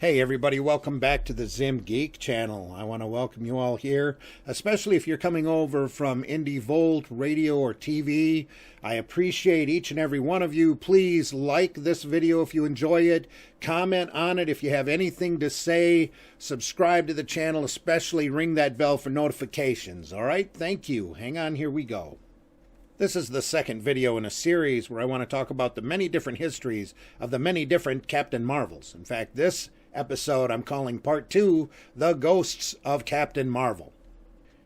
Hey everybody, welcome back to the Zim Geek channel. I want to welcome you all here, especially if you're coming over from Indie Volt, radio, or TV. I appreciate each and every one of you. Please like this video if you enjoy it, comment on it if you have anything to say, subscribe to the channel, especially ring that bell for notifications. Alright, thank you. Hang on, here we go. This is the second video in a series where I want to talk about the many different histories of the many different Captain Marvels. In fact, this episode I'm calling Part 2, The Ghosts of Captain Marvel.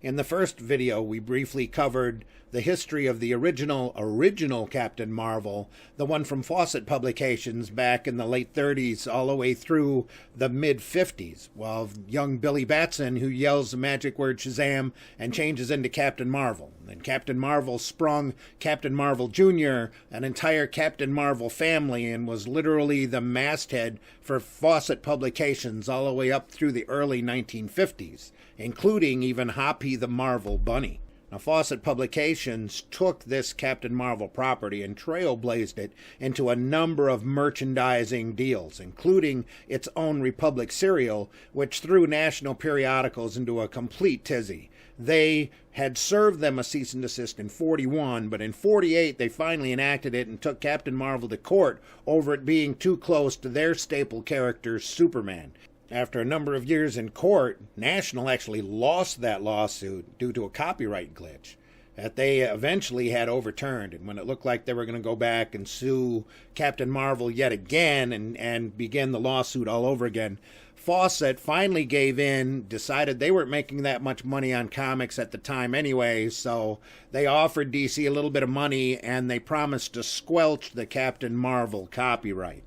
In the first video, we briefly covered the history of the original Captain Marvel, the one from Fawcett Publications back in the late 30s all the way through the mid-50s, while young Billy Batson, who yells the magic word Shazam and changes into Captain Marvel. Then Captain Marvel sprung Captain Marvel Jr., an entire Captain Marvel family, and was literally the masthead for Fawcett Publications all the way up through the early 1950s, including even Hoppy the Marvel Bunny. Now, Fawcett Publications took this Captain Marvel property and trailblazed it into a number of merchandising deals, including its own Republic cereal, which threw national periodicals into a complete tizzy. They had served them a cease and desist in 41, but in 48 they finally enacted it and took Captain Marvel to court over it being too close to their staple character, Superman. After a number of years in court, National actually lost that lawsuit due to a copyright glitch that they eventually had overturned. And when it looked like they were going to go back and sue Captain Marvel yet again and begin the lawsuit all over again, Fawcett finally gave in, decided they weren't making that much money on comics at the time anyway, so they offered DC a little bit of money and they promised to squelch the Captain Marvel copyright.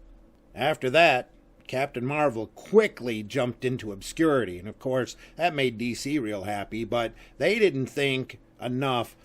After that, Captain Marvel quickly jumped into obscurity, and of course that made DC real happy, but they didn't think enough,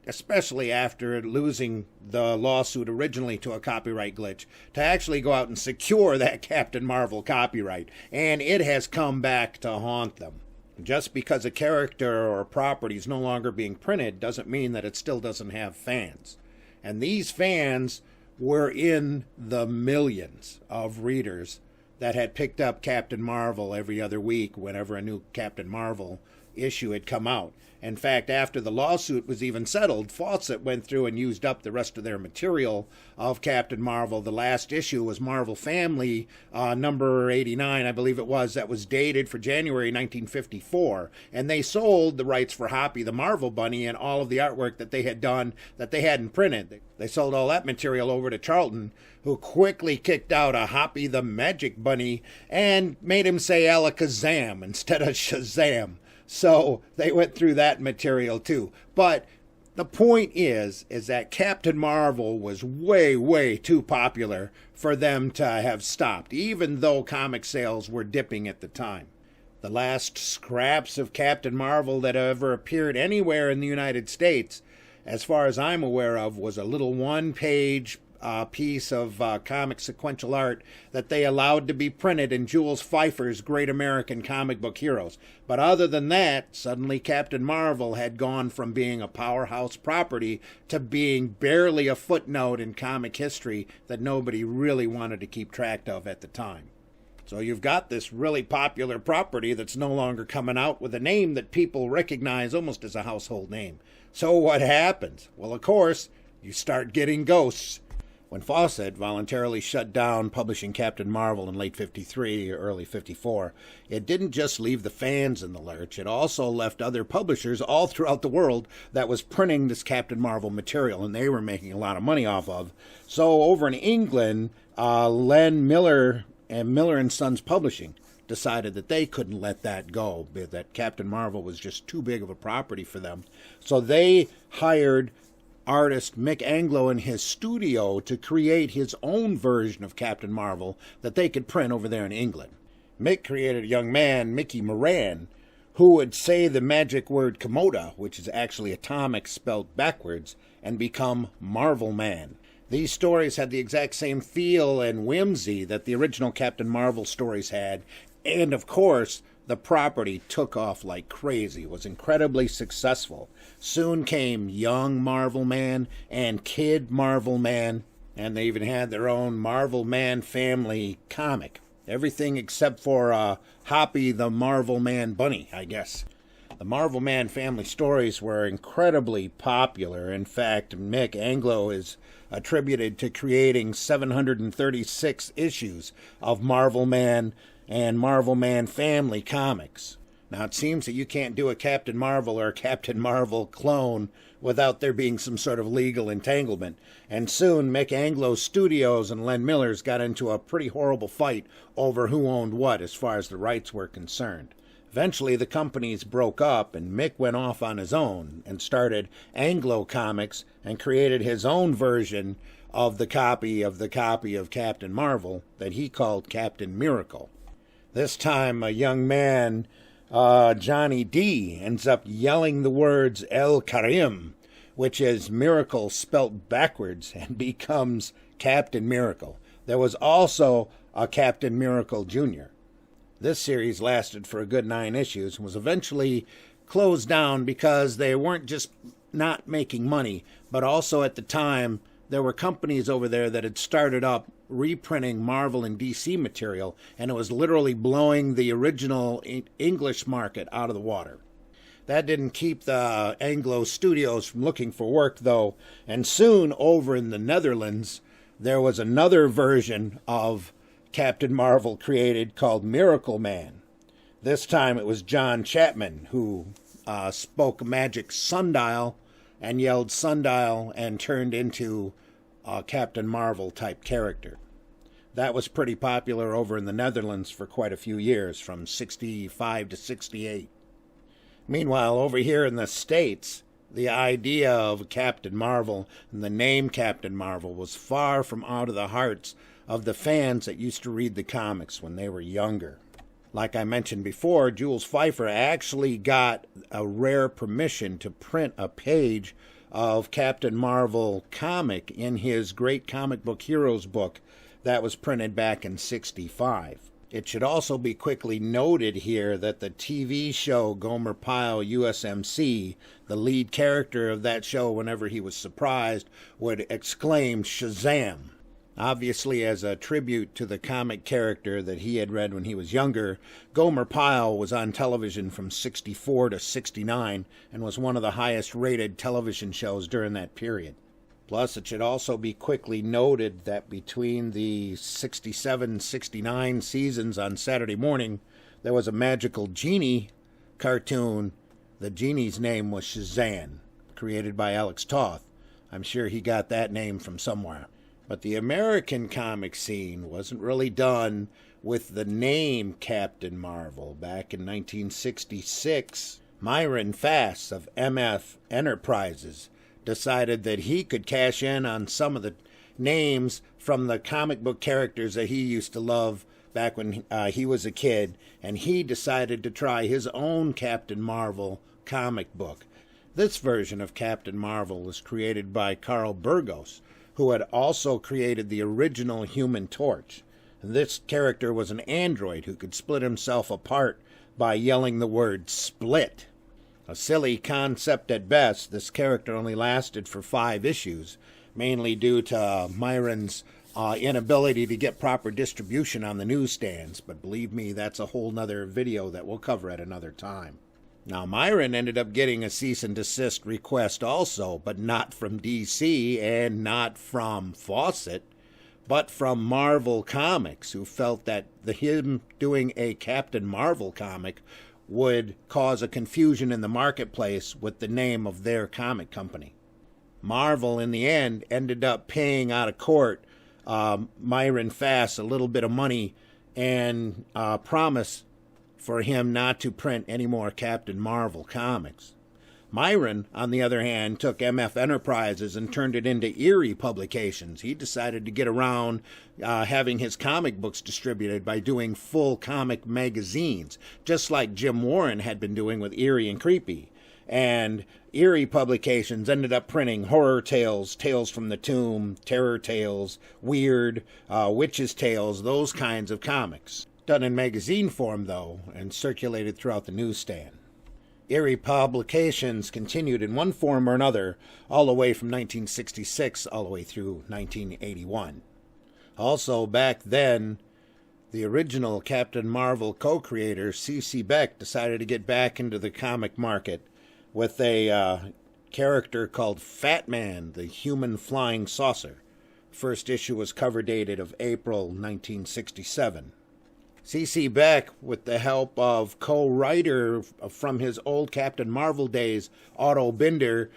especially after losing the lawsuit originally to a copyright glitch, to actually go out and secure that Captain Marvel copyright, and it has come back to haunt them. Just because a character or a property is no longer being printed doesn't mean that it still doesn't have fans. And these fans were in the millions of readers that had picked up Captain Marvel every other week whenever a new Captain Marvel issue had come out. In fact, after the lawsuit was even settled, Fawcett went through and used up the rest of their material of Captain Marvel. The last issue was Marvel Family, number 89, I believe it was, that was dated for January 1954. And they sold the rights for Hoppy the Marvel Bunny and all of the artwork that they had done that they hadn't printed. They sold all that material over to Charlton, who quickly kicked out a Hoppy the Magic Bunny and made him say Alakazam instead of Shazam. So they went through that material too. But the point is that Captain Marvel was way, way too popular for them to have stopped, even though comic sales were dipping at the time. The last scraps of Captain Marvel that ever appeared anywhere in the United States, as far as I'm aware of, was a little one-page piece of comic sequential art that they allowed to be printed in Jules Feiffer's Great American Comic Book Heroes. But other than that, suddenly Captain Marvel had gone from being a powerhouse property to being barely a footnote in comic history that nobody really wanted to keep track of at the time. So you've got this really popular property that's no longer coming out with a name that people recognize almost as a household name. So what happens? Well, of course, you start getting ghosts. When Fawcett voluntarily shut down publishing Captain Marvel in late 53 or early 54, it didn't just leave the fans in the lurch, it also left other publishers all throughout the world that was printing this Captain Marvel material, and they were making a lot of money off of. So over in England, Len Miller and Miller & Sons Publishing decided that they couldn't let that go, that Captain Marvel was just too big of a property for them. So they hired artist Mick Anglo in his studio to create his own version of Captain Marvel that they could print over there in England. Mick created a young man, Mickey Moran, who would say the magic word Komoda, which is actually atomic spelled backwards, and become Marvel Man. These stories had the exact same feel and whimsy that the original Captain Marvel stories had, and of course, the property took off like crazy, was incredibly successful. Soon came Young Marvel Man and Kid Marvel Man, and they even had their own Marvel Man family comic. Everything except for Hoppy the Marvel Man Bunny, I guess. The Marvel Man family stories were incredibly popular. In fact, Mick Anglo is attributed to creating 736 issues of Marvel Man and Marvel Man family comics. Now, it seems that you can't do a Captain Marvel or a Captain Marvel clone without there being some sort of legal entanglement. And soon, Mick Anglo's studios and Len Miller's got into a pretty horrible fight over who owned what as far as the rights were concerned. Eventually, the companies broke up, and Mick went off on his own and started Anglo Comics and created his own version of the copy of Captain Marvel that he called Captain Miracle. This time, a young man, Johnny D, ends up yelling the words El Karim, which is miracle spelt backwards, and becomes Captain Miracle. There was also a Captain Miracle Jr. This series lasted for a good 9 issues and was eventually closed down because they weren't just not making money, but also at the time there were companies over there that had started up reprinting Marvel and DC material, and it was literally blowing the original English market out of the water. That didn't keep the Anglo studios from looking for work, though, and soon over in the Netherlands there was another version of Captain Marvel created called Miracle Man. This time it was John Chapman who spoke magic sundial and yelled sundial and turned into a Captain Marvel type character. That was pretty popular over in the Netherlands for quite a few years, from 65 to 68. Meanwhile, over here in the States, the idea of Captain Marvel and the name Captain Marvel was far from out of the hearts of the fans that used to read the comics when they were younger. Like I mentioned before, Jules Pfeiffer actually got a rare permission to print a page of Captain Marvel comic in his Great Comic Book Heroes book that was printed back in '65. It should also be quickly noted here that the TV show Gomer Pyle USMC, the lead character of that show, whenever he was surprised, would exclaim Shazam. Obviously, as a tribute to the comic character that he had read when he was younger, Gomer Pyle was on television from 64 to 69 and was one of the highest rated television shows during that period. Plus, it should also be quickly noted that between the 67-69 seasons on Saturday morning, there was a magical genie cartoon. The genie's name was Shazam, created by Alex Toth. I'm sure he got that name from somewhere. But the American comic scene wasn't really done with the name Captain Marvel. Back in 1966, Myron Fass of MF Enterprises decided that he could cash in on some of the names from the comic book characters that he used to love back when he was a kid, and he decided to try his own Captain Marvel comic book. This version of Captain Marvel was created by Carl Burgos, who had also created the original Human Torch. This character was an android who could split himself apart by yelling the word split. A silly concept at best, this character only lasted for 5 issues, mainly due to Myron's inability to get proper distribution on the newsstands. But believe me, that's a whole nother video that we'll cover at another time. Now, Myron ended up getting a cease and desist request also, but not from DC and not from Fawcett, but from Marvel Comics, who felt that him doing a Captain Marvel comic would cause a confusion in the marketplace with the name of their comic company. Marvel, in the end, ended up paying out of court Myron Fass a little bit of money and promise for him not to print any more Captain Marvel comics. Myron, on the other hand, took MF Enterprises and turned it into Eerie Publications. He decided to get around having his comic books distributed by doing full comic magazines, just like Jim Warren had been doing with Eerie and Creepy. And Eerie Publications ended up printing horror tales, Tales from the Tomb, terror tales, weird, witches' tales, those kinds of comics. Done in magazine form, though, and circulated throughout the newsstand. Eerie Publications continued in one form or another all the way from 1966 all the way through 1981. Also, back then, The original Captain Marvel co-creator, C.C. Beck, decided to get back into the comic market with a character called Fat Man, the Human Flying Saucer. First issue was cover dated of April 1967. C.C. Beck, with the help of co-writer from his old Captain Marvel days, Otto Binder,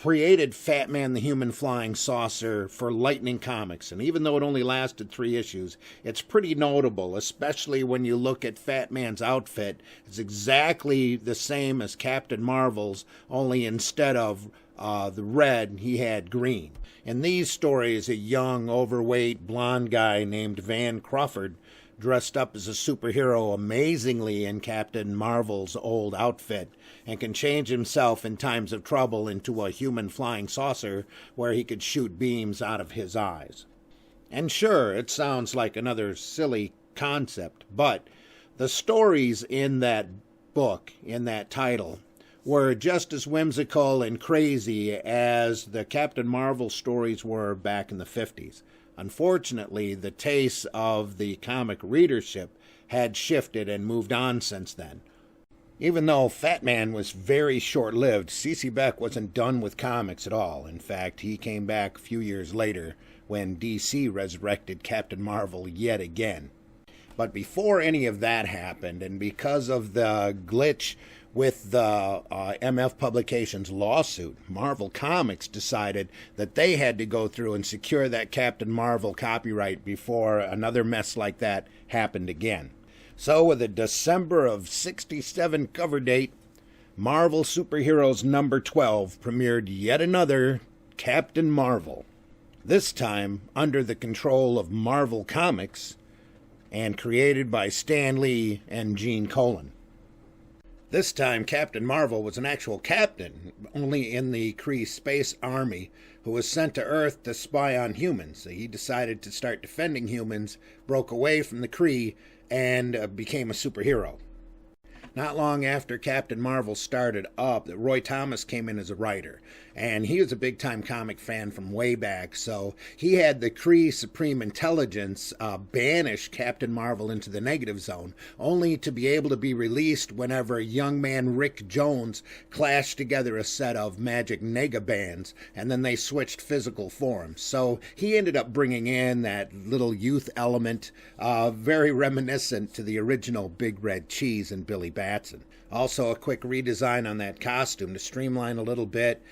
created Fat Man the Human Flying Saucer for Lightning Comics. And even though it only lasted 3 issues, it's pretty notable, especially when you look at Fat Man's outfit. It's exactly the same as Captain Marvel's, only instead of the red, he had green. In these stories, a young, overweight, blonde guy named Van Crawford dressed up as a superhero amazingly in Captain Marvel's old outfit, and can change himself in times of trouble into a human flying saucer where he could shoot beams out of his eyes. And sure, it sounds like another silly concept, but the stories in that book, in that title, were just as whimsical and crazy as the Captain Marvel stories were back in the 50s. Unfortunately, the tastes of the comic readership had shifted and moved on since then. Even though Fat Man was very short-lived, C.C. Beck wasn't done with comics at all. In fact, he came back a few years later when DC resurrected Captain Marvel yet again. But before any of that happened, and because of the glitch with the MF Publications lawsuit, Marvel Comics decided that they had to go through and secure that Captain Marvel copyright before another mess like that happened again. So with a December of '67 cover date, Marvel Superheroes number 12 premiered yet another Captain Marvel, this time under the control of Marvel Comics and created by Stan Lee and Gene Colan. This time, Captain Marvel was an actual captain, only in the Kree Space Army, who was sent to Earth to spy on humans. So he decided to start defending humans, broke away from the Kree, and became a superhero. Not long after Captain Marvel started up, Roy Thomas came in as a writer, and he was a big-time comic fan from way back, so he had the Kree Supreme Intelligence banish Captain Marvel into the negative zone, only to be able to be released whenever young man Rick Jones clashed together a set of magic negabands, and then they switched physical forms. So he ended up bringing in that little youth element, very reminiscent to the original Big Red Cheese and Billy Batson. Also a quick redesign on that costume to streamline a little bit,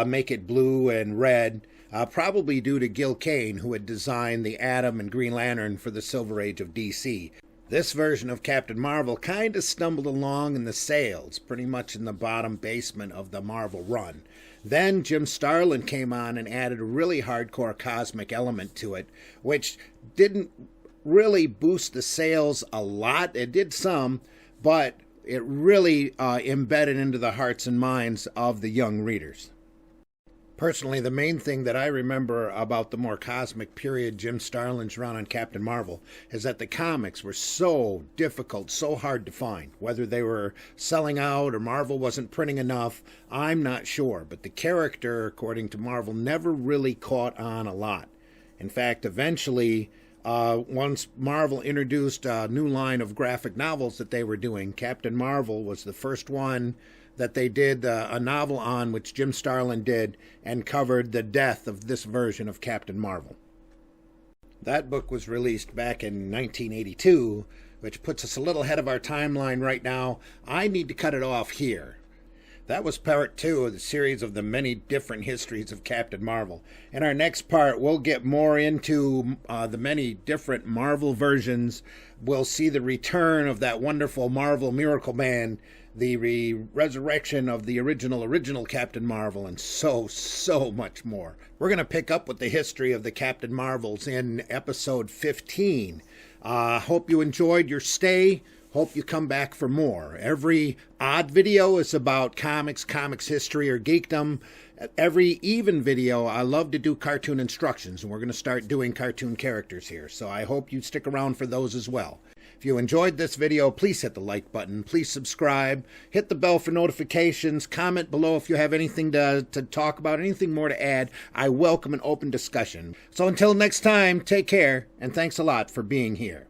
make it blue and red, probably due to Gil Kane, who had designed the Atom and Green Lantern for the Silver Age of DC. This version of Captain Marvel kind of stumbled along in the sales, pretty much in the bottom basement of the Marvel run. Then Jim Starlin came on and added a really hardcore cosmic element to it, which didn't really boost the sales a lot. It did some, but it really embedded into the hearts and minds of the young readers. Personally, the main thing that I remember about the more cosmic period Jim Starlin's run on Captain Marvel is that the comics were so difficult, so hard to find. Whether they were selling out or Marvel wasn't printing enough, I'm not sure. But the character, according to Marvel, never really caught on a lot. In fact, eventually, once Marvel introduced a new line of graphic novels that they were doing, Captain Marvel was the first one that they did a novel on, which Jim Starlin did, and covered the death of this version of Captain Marvel. That book was released back in 1982, which puts us a little ahead of our timeline right now. I need to cut it off here. That was part 2 of the series of the many different histories of Captain Marvel. In our next part, we'll get more into the many different Marvel versions. We'll see the return of that wonderful Marvel Miracle Man, the resurrection of the original Captain Marvel, and so much more. We're going to pick up with the history of the Captain Marvels in episode 15. Hope you enjoyed your stay. Hope you come back for more. Every odd video is about comics history, or geekdom. Every even video, I love to do cartoon instructions, and we're going to start doing cartoon characters here. So I hope you stick around for those as well. If you enjoyed this video, please hit the like button, please subscribe, hit the bell for notifications, comment below if you have anything to talk about, anything more to add. I welcome an open discussion. So until next time, take care, and thanks a lot for being here.